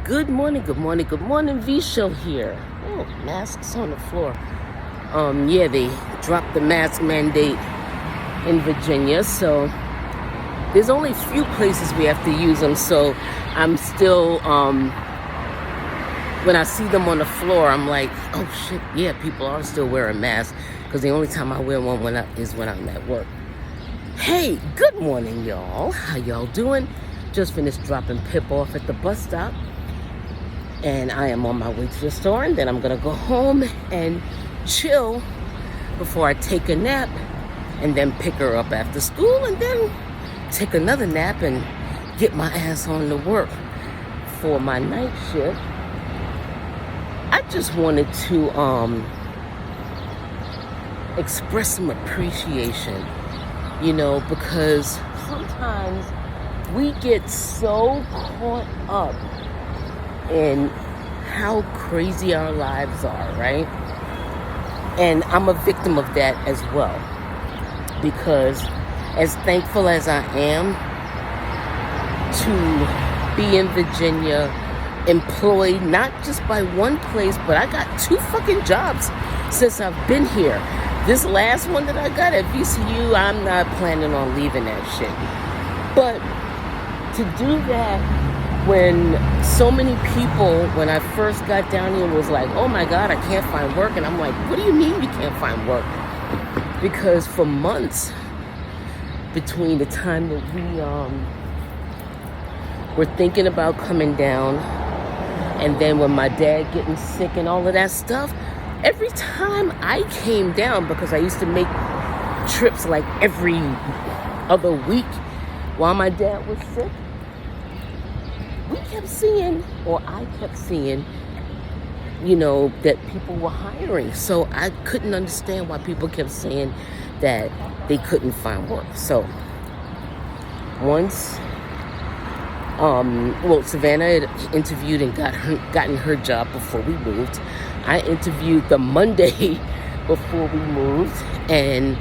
Good morning, good morning, good morning. V-Show here. Oh, masks on the floor. Yeah, they dropped the mask mandate in Virginia, so there's only a few places we have to use them. So I'm still, when I see them on the floor, I'm like, oh shit, yeah, people are still wearing masks, because the only time I wear one is when I'm at work. Hey, good morning, y'all. How y'all doing? Just finished dropping Pip off at the bus stop, and I am on my way to the store, and then I'm gonna go home and chill before I take a nap, and then pick her up after school, and then take another nap and get my ass on to work for my night shift. I just wanted to express some appreciation, because sometimes we get so caught up in how crazy our lives are, right? And I'm a victim of that as well, because as thankful as I am to be in Virginia, employed not just by one place, but I got 2 fucking jobs since I've been here. This last one that I got at VCU, I'm not planning on leaving that shit. But to do that when so many people, when I first got down here, was like, oh my God, I can't find work. And I'm like, what do you mean you can't find work? Because for months, between the time that we were thinking about coming down, and then when my dad getting sick and all of that stuff, every time I came down, because I used to make trips like every other week while my dad was sick, I kept seeing, that people were hiring. So I couldn't understand why people kept saying that they couldn't find work. So once, Savannah had interviewed and gotten her job before we moved. I interviewed the Monday before we moved, and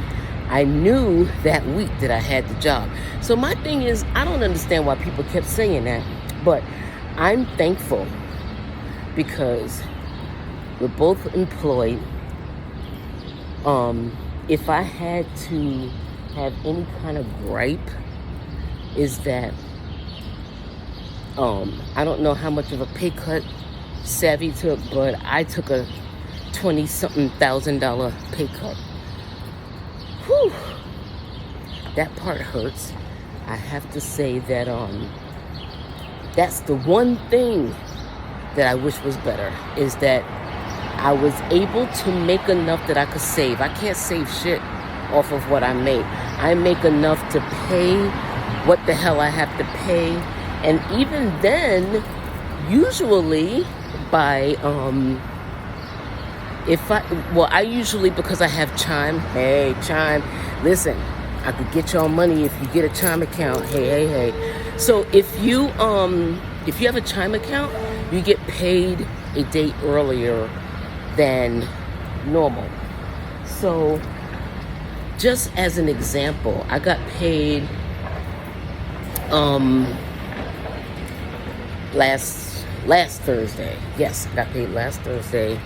I knew that week that I had the job. So my thing is, I don't understand why people kept saying that, but I'm thankful because we're both employed. If I had to have any kind of gripe, is that I don't know how much of a pay cut Savvy took, but I took a $20-something thousand pay cut. Whew. That part hurts. I have to say that that's the one thing that I wish was better, is that I was able to make enough that I could save. I can't save shit off of what I make. I make enough to pay what the hell I have to pay. And even then, usually by, I usually, because I have Chime, hey, Chime, listen, I could get y'all money if you get a Chime account, hey. So if you have a Chime account, you get paid a day earlier than normal. So just as an example, I got paid last Thursday. Yes, I got paid last Thursday.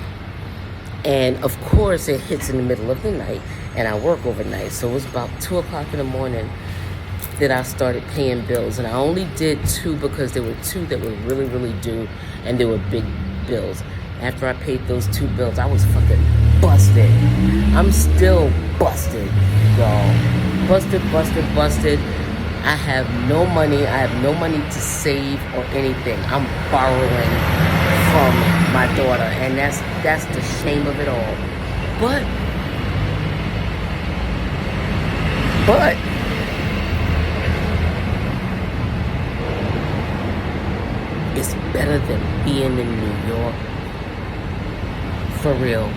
And of course it hits in the middle of the night, and I work overnight. So it was about 2 o'clock in the morning that I started paying bills. And I only did 2 because there were 2 that were really, really due, and they were big bills. After I paid those 2 bills, I was fucking busted. I'm still busted, y'all. Busted. I have no money. I have no money to save or anything. I'm borrowing from my daughter, and that's the shame of it all. But it's better than being in New York. For real.